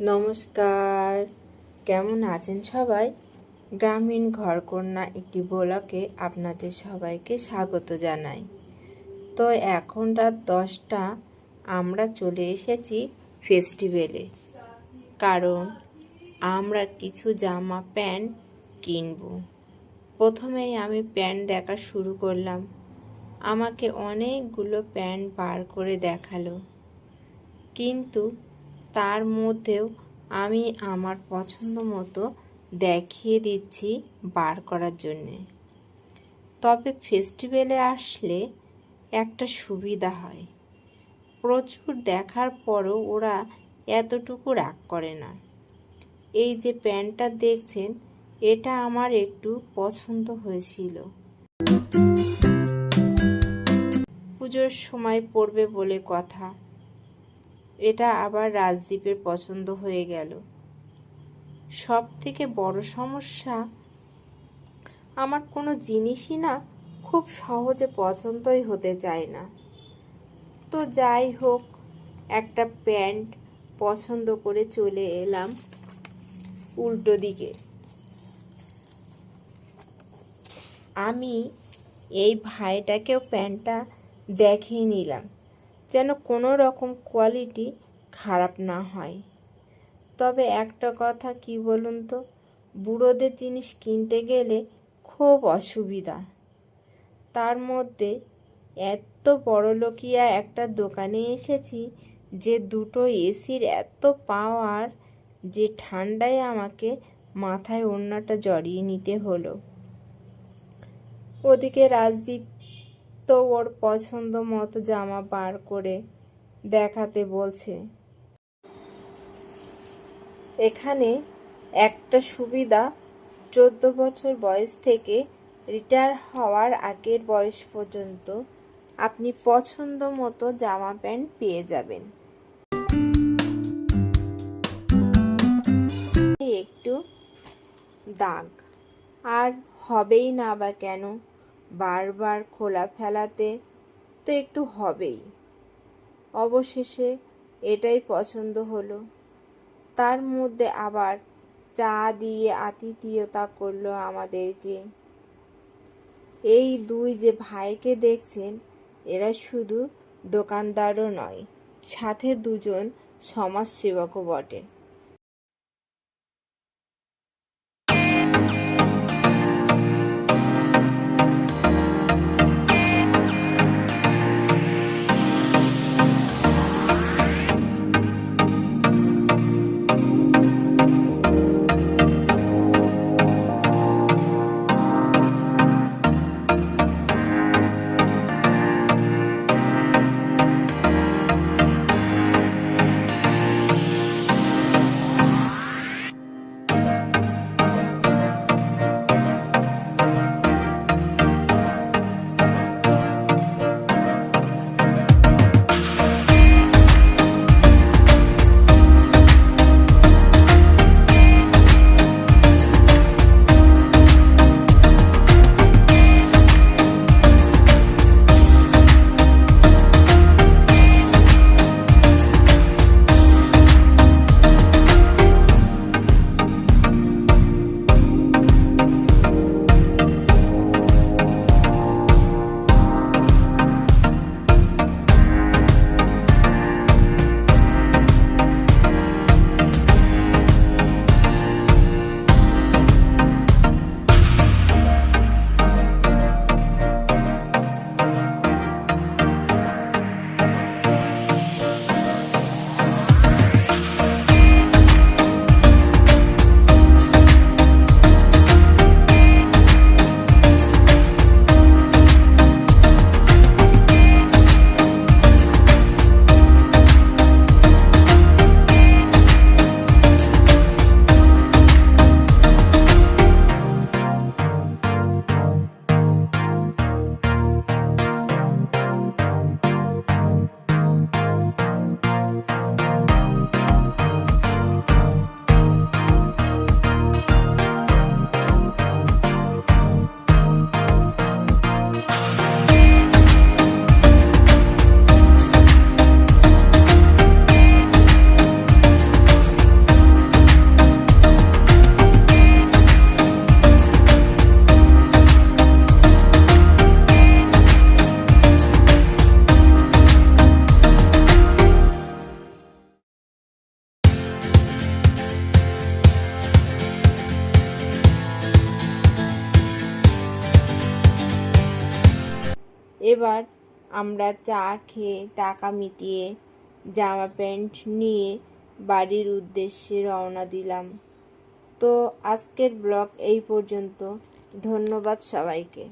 নমস্কার, কেমন আছেন সবাই? গ্রামীণ ঘরকন্যা একটি ব্লগে আপনাদের সবাইকে স্বাগত জানাই। তো এখন রাত 10টা, আমরা চলে এসেছি ফেস্টিভ্যালে, কারণ আমরা কিছু জামা প্যান্ট কিনব। প্রথমেই আমি প্যান্ট দেখা শুরু করলাম। আমাকে অনেকগুলো প্যান্ট বার করে দেখালো, কিন্তু তার মধ্যেও আমি আমার পছন্দ মতো দেখিয়ে দিচ্ছি বার করার জন্যে। তবে ফেস্টিভ্যালে আসলে একটা সুবিধা হয়, প্রচুর দেখার পরও ওরা এতটুকু রাগ করে না। এই যে প্যান্টটা দেখছেন, এটা আমার একটু পছন্দ হয়েছিল, পুজোর সময় পরবে বলে কথা। এটা আবার রাজদীপের পছন্দ হয়ে গেল। সব থেকে বড় সমস্যা, আমার কোনো জিনিসই না খুব সহজে পছন্দই হতে চায় না। তো যাই হোক, একটা প্যান্ট পছন্দ করে চলে এলাম উল্টো দিকে। আমি এই ভাইটাকেও প্যান্টটা দেখিয়ে নিলাম, যেন কোনো রকম কোয়ালিটি খারাপ না হয়। তবে একটা কথা কি বলুন তো, বুড়োদের জিনিস কিনতে গেলে খুব অসুবিধা। তার মধ্যে এত বড়লোকিয়া একটা দোকানে এসেছি যে দুটো এসির এত পাওয়ার যে ঠান্ডায় আমাকে মাথায় ওড়নাটা জড়িয়ে নিতে হলো। ওদিকে রাজদীপ তো ওর পছন্দ মতো জামা বার করে দেখাতে বলছে। এখানে একটা সুবিধা, 14 বছর বয়স থেকে রিটায়ার হওয়ার আগের বয়স পর্যন্ত আপনি পছন্দ মতো জামা প্যান্ট পেয়ে যাবেন। একটু দাগ আর হবেই না বা কেন, বারবার খোলা ফেলাতে তো একটু হবেই। অবশেষে এটাই পছন্দ হলো। তার মধ্যে আবার চা দিয়ে আতিথেয়তা করলো আমাদেরকে। এই দুই যে ভাইকে দেখছেন, এরা শুধু দোকানদারও নয়, সাথে দুজন সমাজসেবকও বটে। এবার আমরা চা খেয়ে টাকা মিটিয়ে জামা প্যান্ট নিয়ে বাড়ির উদ্দেশ্যে রওনা দিলাম। তো আজকের ব্লগ এই পর্যন্ত। ধন্যবাদ সবাইকে।